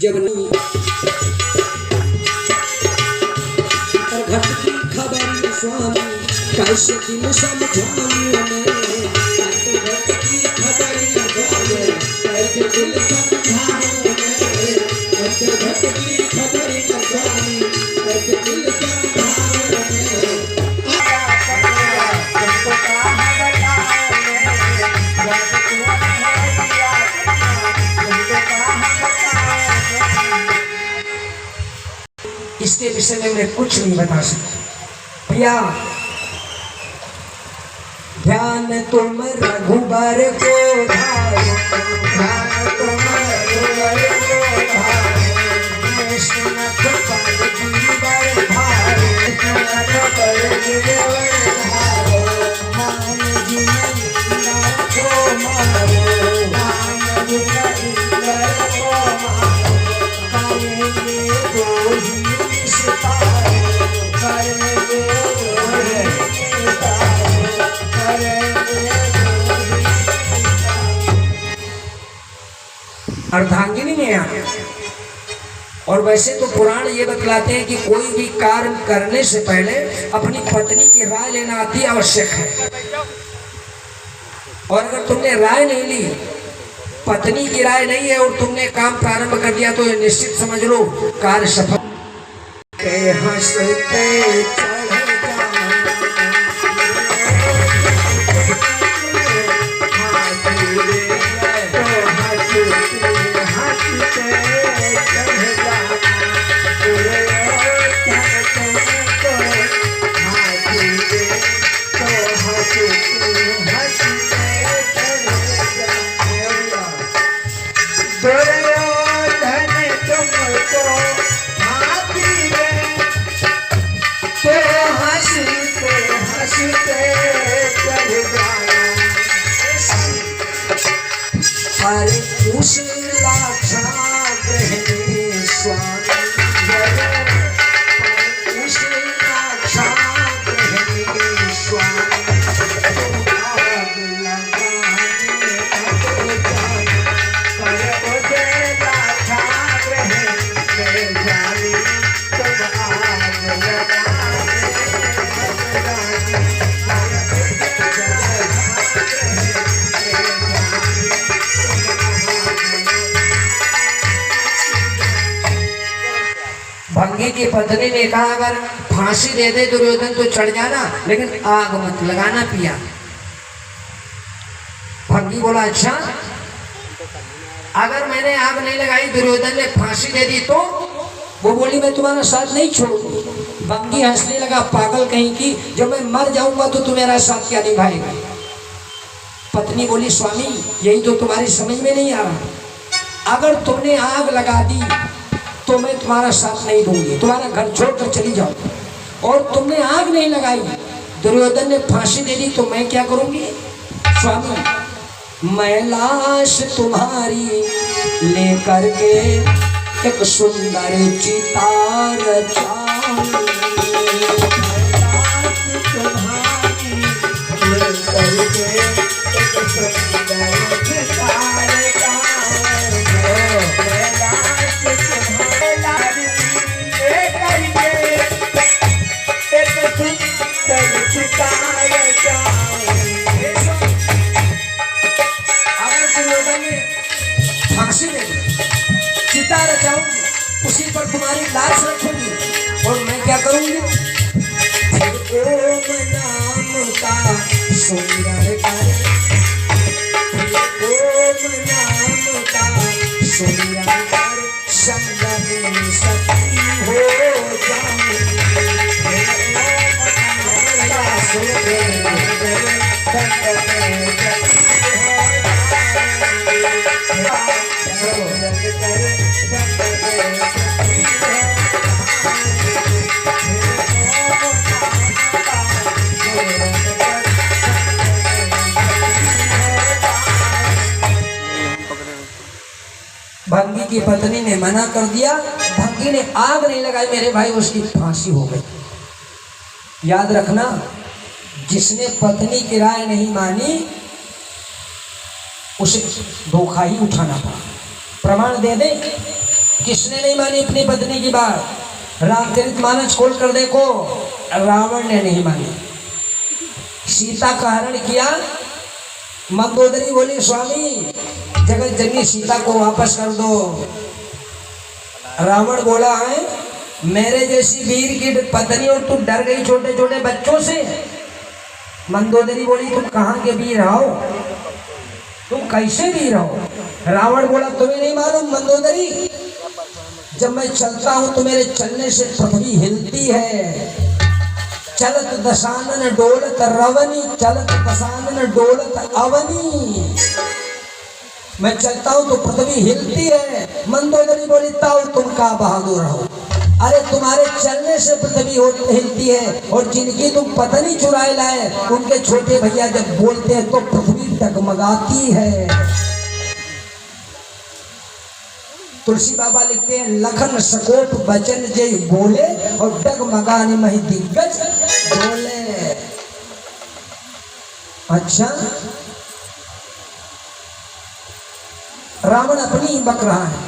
जब नहीं घट की खबर स्वामी कैसे दिल समझाऊं मैं, घट की खबर स्वामी कैसे दिल समझाऊं मैं, घट की खबर स्वामी कैसे दिल समझाऊं मैं। इसके विषय में मैं कुछ नहीं बता सकता भैया। ध्यान तुम रघुबर को धारो, ध्यान तुम रघुबर को धारो, कृष्णनाथ पर गिरवर धारो, कृष्णनाथ पर गिरवर धारो, मान जी इंद्र को मारो, मान जी इंद्र को मारो, करेंगे दो ही अर्धांगिनी ने आया। और वैसे तो पुराण ये बतलाते हैं कि कोई भी कार्य करने से पहले अपनी पत्नी की राय लेना अति आवश्यक है। और अगर तुमने राय नहीं ली, पत्नी की राय नहीं है और तुमने काम प्रारंभ कर दिया, तो निश्चित समझ लो कार्य सफल। हंसते उस लाक्षा ग्रहणी स्वामी, उस लाक्षा ग्रहणी स्वामी, आग लगाने पर मुझे लाक्षा ग्रहणी जानी, तुम आग लगाने भंगी की पत्नी ने कहा अगर फांसी दे दे दुर्योधन तो चढ़ जाना, लेकिन आग मत लगाना पिया। भंगी बोला अच्छा, अगर मैंने आग नहीं लगाई, दुर्योधन ने फांसी दे दी तो? वो बोली मैं तुम्हारा साथ नहीं छोड़ूंगी। भंगी हंसने लगा, पागल कहीं की, जब मैं मर जाऊंगा तो तुम मेरा साथ क्या निभाएगा? पत्नी बोली स्वामी यही तो तुम्हारी समझ में नहीं आ रहा, अगर तुमने आग लगा दी तो मैं तुम्हारा साथ नहीं दूंगी, तुम्हारा घर छोड़कर चली जाओ। और तुमने आग नहीं लगाई, दुर्योधन ने फांसी दे दी, तो मैं क्या करूंगी? स्वामी मैं लाश तुम्हारी लेकर के एक सुंदर चितार चिता रचाऊंगी, उसी पर तुम्हारी लाश रखूंगी, और मैं क्या करूंगी? ओम नाम का सुंदर कर, ओम नाम का सुंदर कर, संगम सखी हो जाऊंगी। भंगी की पत्नी ने मना कर दिया, भंगी ने आग नहीं लगाई मेरे भाई, उसकी फांसी हो गई। याद रखना, जिसने पत्नी की राय नहीं मानी उसे धोखा ही उठाना पड़ा। प्रमाण दे दे किसने नहीं मानी अपनी पत्नी की बात? रामचरितमानस खोल कर देखो, रावण ने नहीं मानी। सीता का हरण किया, मंदोदरी बोली स्वामी जगत जननी सीता को वापस कर दो। रावण बोला है मेरे जैसी वीर की पत्नी और तू डर गई छोटे छोटे बच्चों से। मंदोदरी बोली तुम कहाँ के वीर हो, तुम कैसे वीर हो? रावण बोला तुम्हें नहीं मालूम मंदोदरी, जब मैं चलता हूं तो मेरे चलने से पृथ्वी हिलती है। चलत दशानन डोलत रवनी, चलत दशानन डोलत अवनी। मैं चलता हूं तो पृथ्वी हिलती है। मंदोदरी बोली ताऊ तुम का बहादुर हो, अरे तुम्हारे चलने से पृथ्वी हिलती है और जिनकी तुम पत्नी चुराए लाए उनके छोटे भैया जब बोलते हैं तो पृथ्वी डगमगाती है। तुलसी बाबा लिखते हैं लखन सकोप बचन जय बोले और डगमगाने मही दिग्गज बोले। अच्छा, रावण अपनी ही बक रहा है,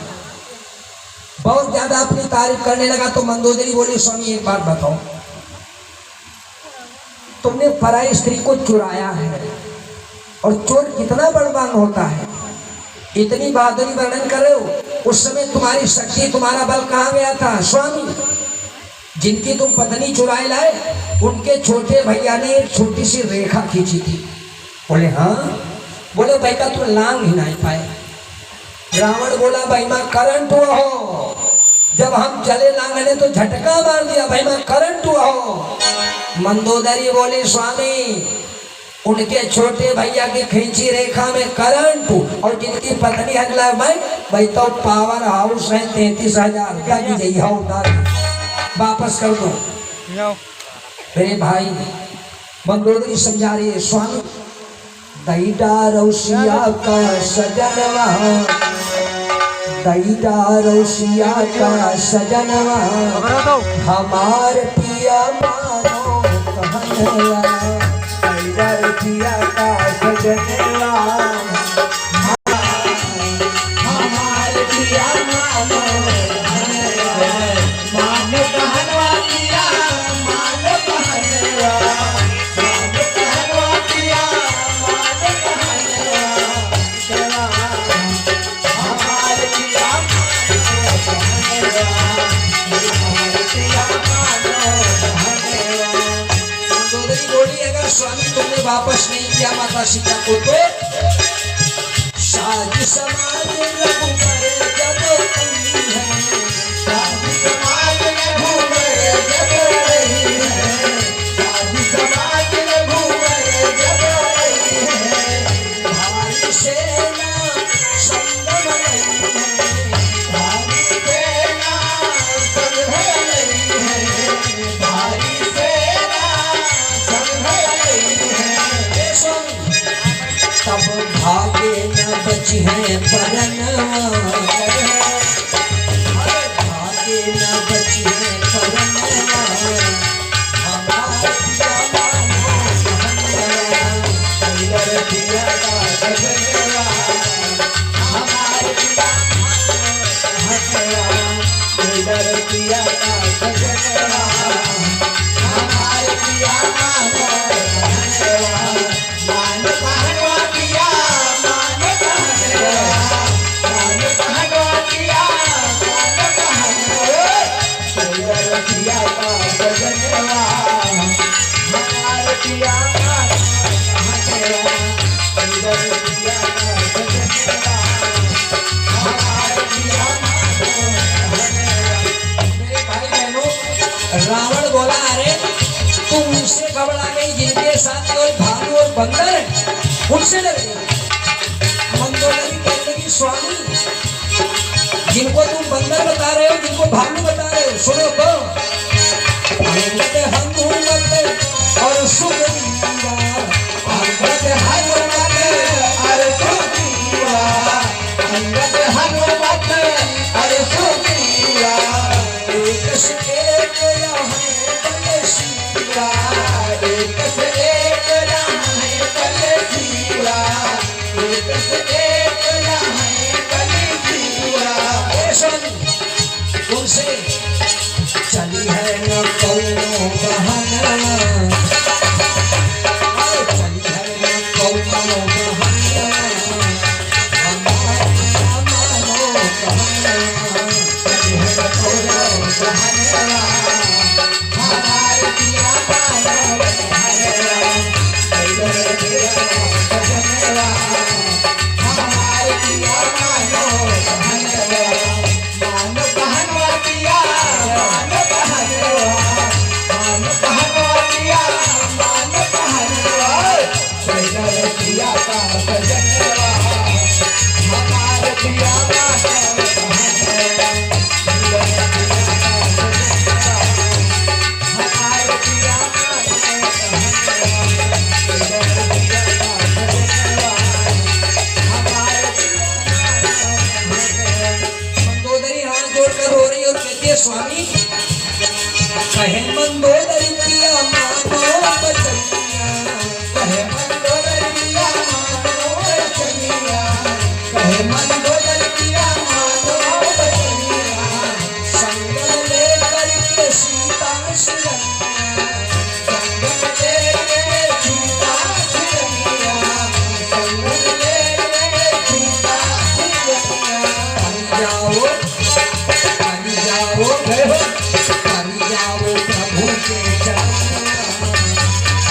बहुत ज्यादा अपनी तारीफ करने लगा। तो मंदोदरी बोली स्वामी एक बात बताओ, तुमने पराई स्त्री को चुराया है और चोर कितना बलवान होता है, इतनी बहादुरी वर्णन कर रहे हो। उस समय तुम्हारी शक्ति तुम्हारा बल कहाँ गया था स्वामी? जिनकी तुम पत्नी चुराए लाए उनके छोटे भैया ने एक छोटी सी रेखा खींची थी। बोले हाँ, बोले बेटा तुम लांग ही नहीं पाए। रावण बोला भाई माँ करंट हुआ हो, जब हम चले लांगने तो झटका मार दिया, भाई माँ करंट हुआ हो। मंदोदरी बोली स्वामी उनके छोटे भैया की खींची रेखा में करंट और जिनकी पत्नी हजला भाई तो पावर हाउस है 33,000 रुपया की जई हो वापस कर दो। मेरे भाई मंदोदरी समझा रही है स्वामी दैडा रौसिया का सजनवा, दैडा रौसिया का सजनवा हमार पिया मानो कहनवा, दैडा रौसिया का सजनवा हमार पिया मानो मानो कहनवा, पिया मानो कहनवा, मानो कहनवा पिया मानो कहनवा, हमार पिया मंदोदरी बोली अगर स्वामी तुमने वापस नहीं किया माता सीता को तो साज समाज रघुबर जब रही है, साज समाज रघुबर जब रही है, साज समाज रघुबर जब रही है, भारी सेना संग रही है, भारी सेना संग रही है, भारी सेना संग रही है। तब भागे न बची है परनवा, भागे न बची है परनवा हमार पिया मानो कहनवा, दैडा पिया का सजनवा हमार पिया मानो कहनवा, दैडा पिया का सजनवा हमार पिया मानो कहनवा, मानो कहनवा पिया मानो कहनवा, मानो कहनवा पिया मानो कहनवा, दैडा पिया का सजनवा हमार पिया मानो कहनवा, दैडा पिया का सजनवा हमार पिया मानो कहनवा। मेरे भाई बहनों, रावण बोला अरे तुम उनसे घबरा गई जिनके साथ केवल भालू और बंदर है उनसे डर गई। मंदोदरी कहने लगी स्वामी जिनको तुम बंदर बता रहे हो जिनको भालू बता रहे हो सुनो तो अंगद हनुमत और सुग्रीवा, अंगद हनुमत और सुग्रीवा, अंगद हनुमत और सुग्रीवा, एक से एक रहे बल शिवा, एक से एक रहे बल शिवा, एक से एक रहे बल शिवा। स्वामी कहे मंदोदरी पिया मानो बचनिया, कहे मंदोदरी पिया मानो बचनिया, कहे मंदोदरी पिया मानो बचनिया, संग लेकर के सीता सुरनिया, संग लेके सीता सुरनिया, संग लेके सीता सुरनिया, जाओ प्रभु के चरण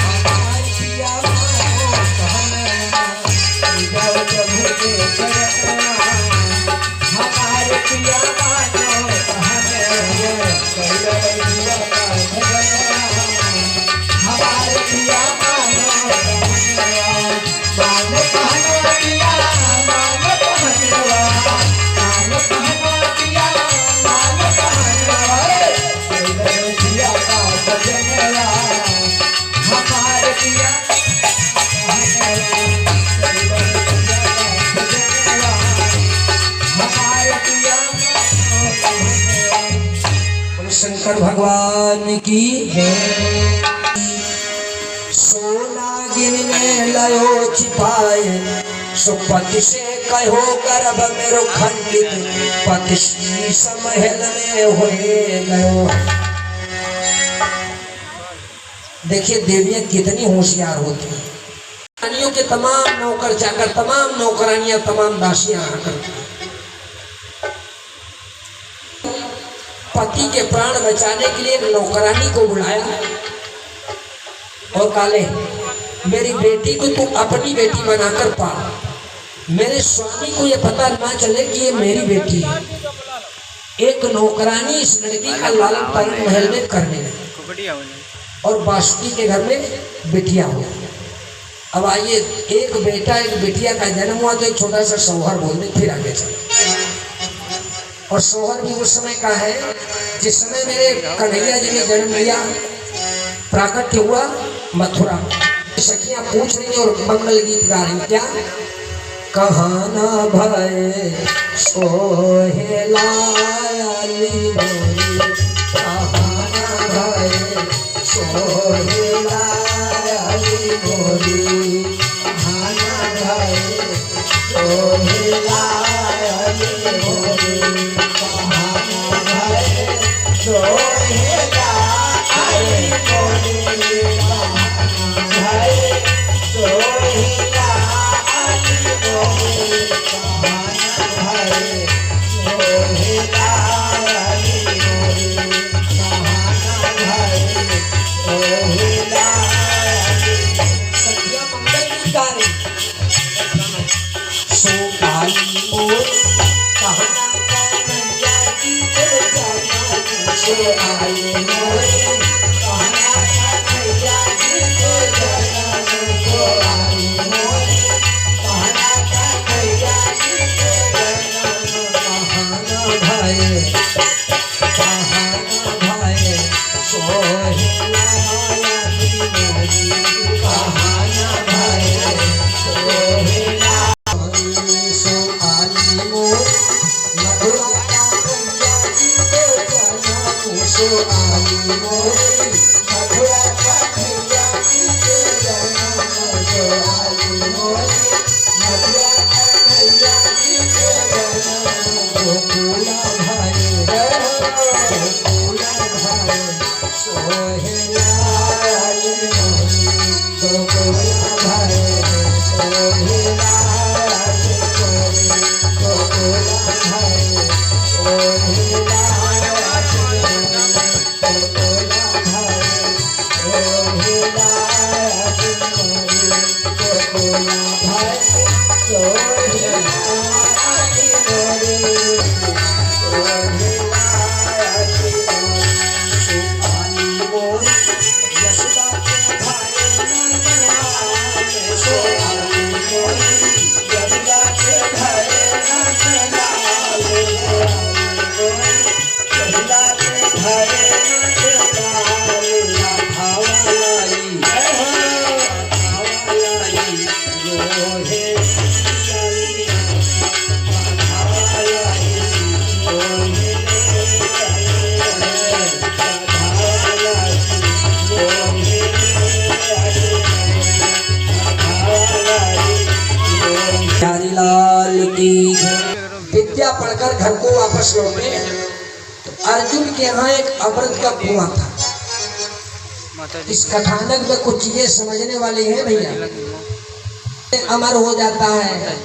हमारे पिया मानो कहना, जाओ प्रभु के चरण हमारे पिया मानो कहना, हमारे पिया मानो मानो कहना पिया मानो कहना, मानो कहना पिया मानो कहना, हमारे पिया हमारे पिया। शंकर भगवान की सोना गिनने लयो छिपाए, सुपति से कहो गर्भ मेरो खंडित, पति महल में हुए गयो। देखिए देवियां कितनी होशियार होती हैं। रानियों के तमाम नौकर चाकर, तमाम नौकरानियां, तमाम दासियां रहा करती हैं। पति के प्राण बचाने के लिए एक नौकरानी को बुलाया और काले मेरी बेटी को तू अपनी बेटी बनाकर पाल, मेरे स्वामी को ये पता ना चले कि ये मेरी बेटी है। एक नौकरानी इस लड़की का लालन पालन महल में करने लगी और बासुकी के घर में बिटिया हुआ। अब आइए, एक बेटा एक बिटिया का जन्म हुआ तो एक छोटा सा सोहर बोल दे, फिर आगे चले। और सोहर भी उस समय का है जिस समय मेरे कन्हैया जी ने जन्म लिया, प्राकट्य हुआ मथुरा। सखियां पूछ रही और मंगल गीत गा रही, क्या कहाना भय सोहेला सोहेला मोरी, कहाना भय सोहेला मोरी, कहाना भय सोहेला मोरी, कहाना भय सोहेला मोरी, कहाना भय सोहेला मोरी, कहाना भय सोहेला। सखिया मंगल गीत गा रही, सोकाली मोर कहना कन्हैया जी के जाना, सोकाली मोर कहना कन्हैया जी के जाना, सोकाली मोर कहना कन्हैया जी के जाना, कहाना भय सोहेला मोरी, कहाना भय सोहेला। सोकाली मोर मथुरा का कन्हैया जी को जाना, सोकाली मोर मथुरा का कन्हैया जी के जाना, सोकाली मोर मथुरा का कन्हैया जी के जाना, गोकुला भय गोकुला भय सोहेला मोरी, गोकुला भय सोहेला मोरी, गोकुला भय सोहेला विद्या पढ़कर घर को वापस लौटे तो अर्जुन के यहाँ एक अमृत का कुआं था। इस कथानक में कुछ चीजें समझने वाली है भैया। अमर हो जाता है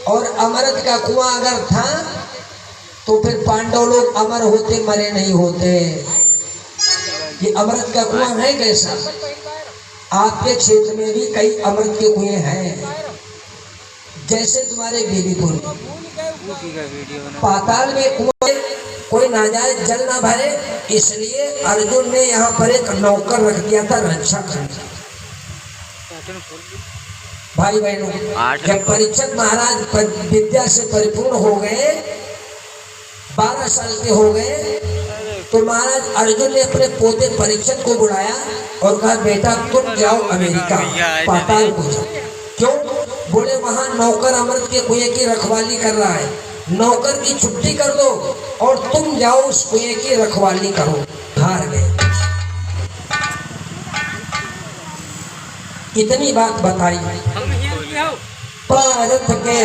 और अमृत का कुआं अगर था तो फिर पांडव लोग अमर होते मरे नहीं होते। ये अमृत का कुआं है कैसा? आपके क्षेत्र में भी कई अमृत के कुएं हैं, जैसे तुम्हारे बीबीपुर पाताल में कुएं कोई नाजायज जल ना भरे, इसलिए अर्जुन ने यहाँ पर एक नौकर रख दिया था रक्षा करने। भाई बहनों, जब परीक्षित महाराज विद्या से परिपूर्ण हो गए, 12 साल के हो गए, तो महाराज अर्जुन ने अपने पोते परीक्षित को बुलाया और कहा बेटा तुम जाओ अमेरिका, पाताल को जाओ। क्यों? बोले वहां नौकर अमृत के कुएं की रखवाली कर रहा है, नौकर की छुट्टी कर दो और तुम जाओ उस कुएं की रखवाली करो। हार गए। इतनी बात बताई। भारत के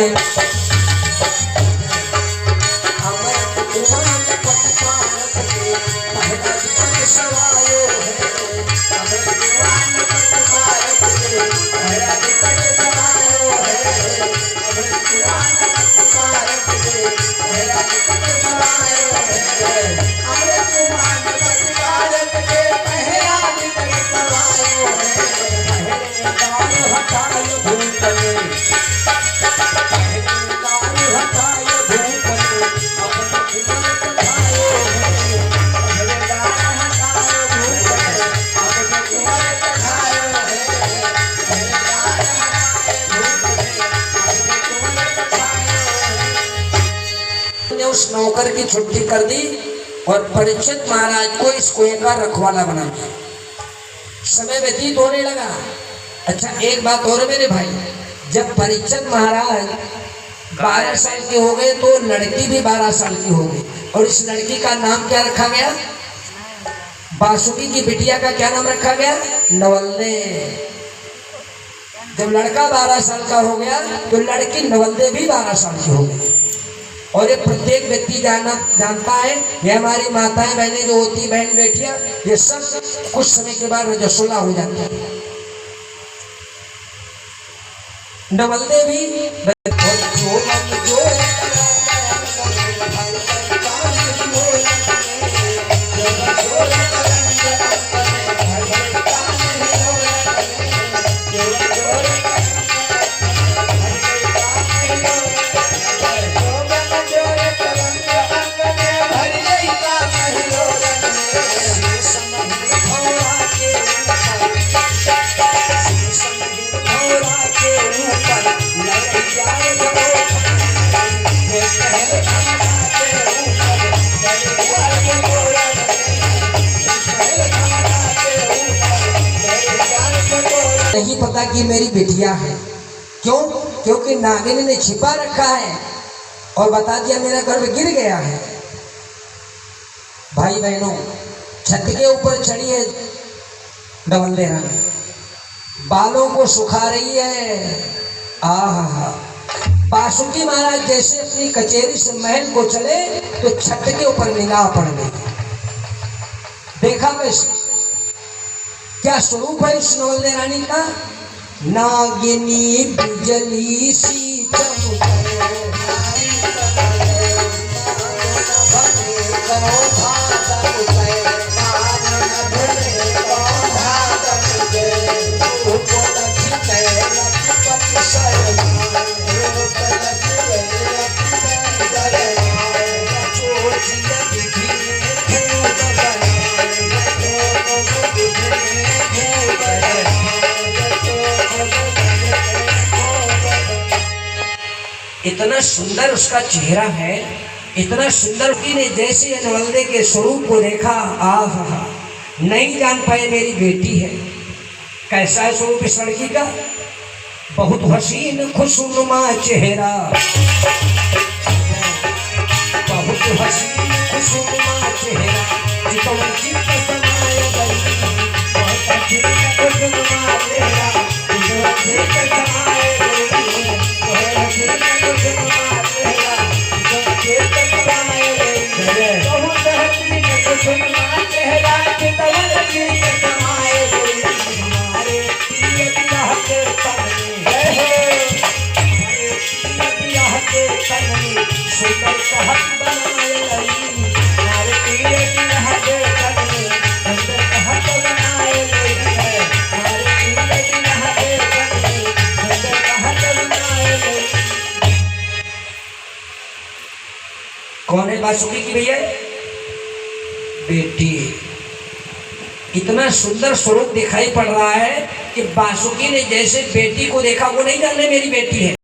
उस नौकर की छुट्टी कर दी और परीक्षित महाराज को इस कुएं का रखवाला बना दिया। समय व्यतीत होने लगा। अच्छा एक बात और मेरे भाई, जब परीक्षित महाराज 12 साल के हो गए तो लड़की भी 12 साल की हो गई और इस लड़की का नाम क्या रखा गया? बासुकी की बिटिया का क्या नाम रखा गया? नवल्दे। जब लड़का 12 साल का हो गया तो लड़की नवल्दे भी 12 साल की हो गई। और ये प्रत्येक व्यक्ति जानता है, ये हमारी माताएं बहनें जो होती, बहन बेटियां, ये सब कुछ समय के बाद रजस्वला हो जाती है। नवल्दे भी नहीं पता कि मेरी बिटिया है। क्यों? क्योंकि नागिन ने छिपा रखा है और बता दिया मेरा गर्भ गिर गया है। भाई बहनों, छत के ऊपर चढ़ी है नवल्दे रानी, बालों को सुखा रही है। आहा, बासुकी महाराज जैसे अपनी कचेरी से महल को चले तो छत के ऊपर निगाह पड़ गई। देखा कैसे? क्या स्वरूप है इस नवल्दे रानी का? नागिनी बिजली सी चमके, इतना सुंदर उसका चेहरा है, इतना सुंदर कि ने जैसे नवल्दे के स्वरूप को देखा, आहा, नहीं जान पाए मेरी बेटी है। कैसा है स्वरूप इस लड़की का? बहुत हसीन खुशनुमा चेहरा, बहुत हसीन खुशनुमा चेहरा, चितवन चित्त समाए गई, बहुत हसीन खुशनुमा चेहरा, चितवन चित्त समाए गई, बहुत हसीन खुशनुमा चेहरा, सुंदर कहत बनाए लई नारे प्रिय की हजे कने सुंदर कहत बनाए लई है नारे प्रिय की हजे कने सुंदर कहत बनाए लई। कौन है बासुकी की भैया? बेटी। इतना सुंदर स्वरूप दिखाई पड़ रहा है कि बासुकी ने जैसे बेटी को देखा वो नहीं जाने मेरी बेटी है,